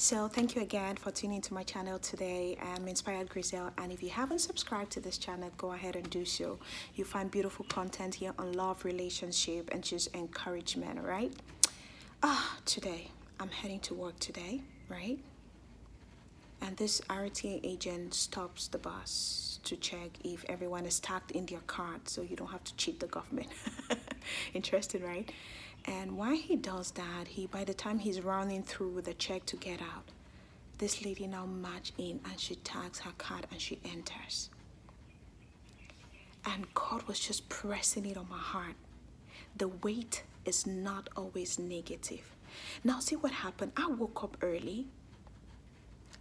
So thank you again for tuning into my channel today. I'm Inspired Grizel, and if you haven't subscribed to this channel, go ahead and do so. You find beautiful content here on love, relationship, and just encouragement, right? Today I'm heading to work today, right? And this RTA agent stops the bus to check if everyone is tagged in their card so you don't have to cheat the government. Interesting, right? And while he does that, by the time he's running through the check to get out, this lady now march in and she tags her card and she enters. And God was just pressing it on my heart. The weight is not always negative. Now see what happened. I woke up early.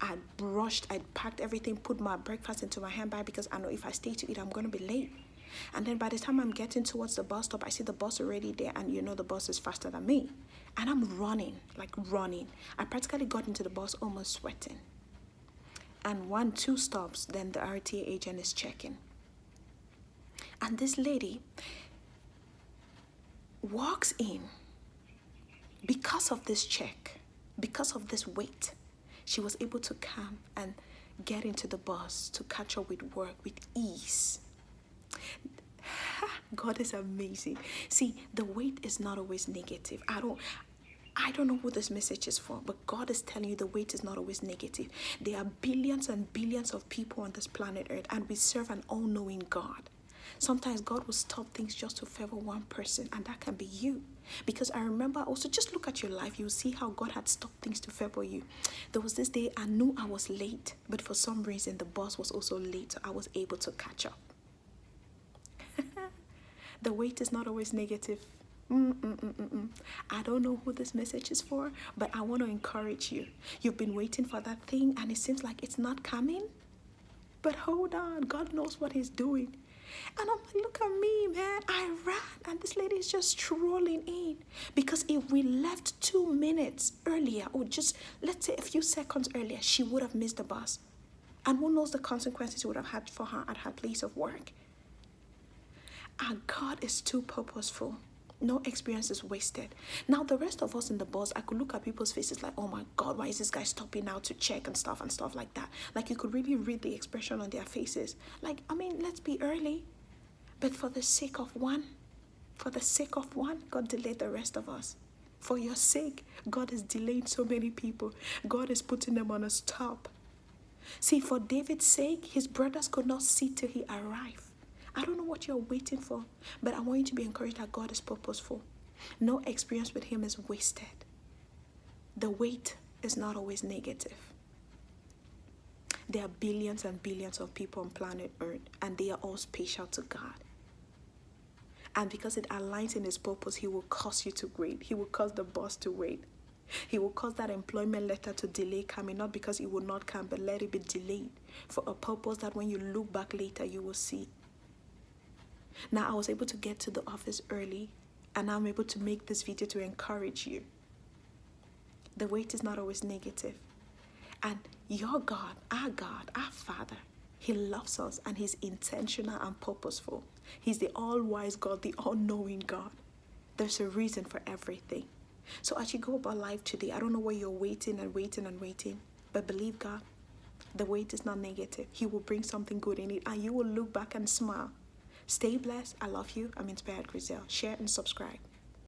I brushed, I packed everything, put my breakfast into my handbag because I know if I stay to eat, I'm going to be late. And then by the time I'm getting towards the bus stop, I see the bus already there, and you know the bus is faster than me. And I'm running, like running. I practically got into the bus almost sweating. And 2 stops, then the RTA agent is checking. And this lady walks in because of this check, because of this wait. She was able to come and get into the bus to catch up with work with ease. God is amazing. See, the wait is not always negative. I don't know who this message is for, but God is telling you the wait is not always negative. There are billions and billions of people on this planet Earth, and we serve an all-knowing God. Sometimes God will stop things just to favor one person, and that can be you. Because I remember also, just look at your life, you'll see how God had stopped things to favor you. There was this day I knew I was late, but for some reason the bus was also late, so I was able to catch up. The wait is not always negative. I don't know who this message is for, but I want to encourage you. You've been waiting for that thing and it seems like it's not coming. But hold on, God knows what he's doing. And I'm like, look at me, man. I ran and this lady is just strolling in. Because if we left 2 minutes earlier, or just, let's say a few seconds earlier, she would have missed the bus. And who knows the consequences it would have had for her at her place of work. And God is too purposeful. No experience is wasted. Now, the rest of us in the bus, I could look at people's faces like, oh my God, why is this guy stopping now to check and stuff like that. Like, you could really read the expression on their faces. Like, I mean, let's be early. But for the sake of one, God delayed the rest of us. For your sake, God is delaying so many people. God is putting them on a stop. See, for David's sake, his brothers could not see till he arrived. I don't know what you're waiting for, but I want you to be encouraged that God is purposeful. No experience with him is wasted. The wait is not always negative. There are billions and billions of people on planet Earth, and they are all special to God. And because it aligns in his purpose, he will cause you to wait. He will cause the boss to wait. He will cause that employment letter to delay coming, not because it will not come, but let it be delayed for a purpose that when you look back later, you will see. Now, I was able to get to the office early, and I'm able to make this video to encourage you. The wait is not always negative. And your God, our Father, he loves us, and he's intentional and purposeful. He's the all-wise God, the all-knowing God. There's a reason for everything. So as you go about life today, I don't know where you're waiting, but believe God, the wait is not negative. He will bring something good in it, and you will look back and smile. Stay blessed. I love you. I'm Inspired Grizel. Share and subscribe.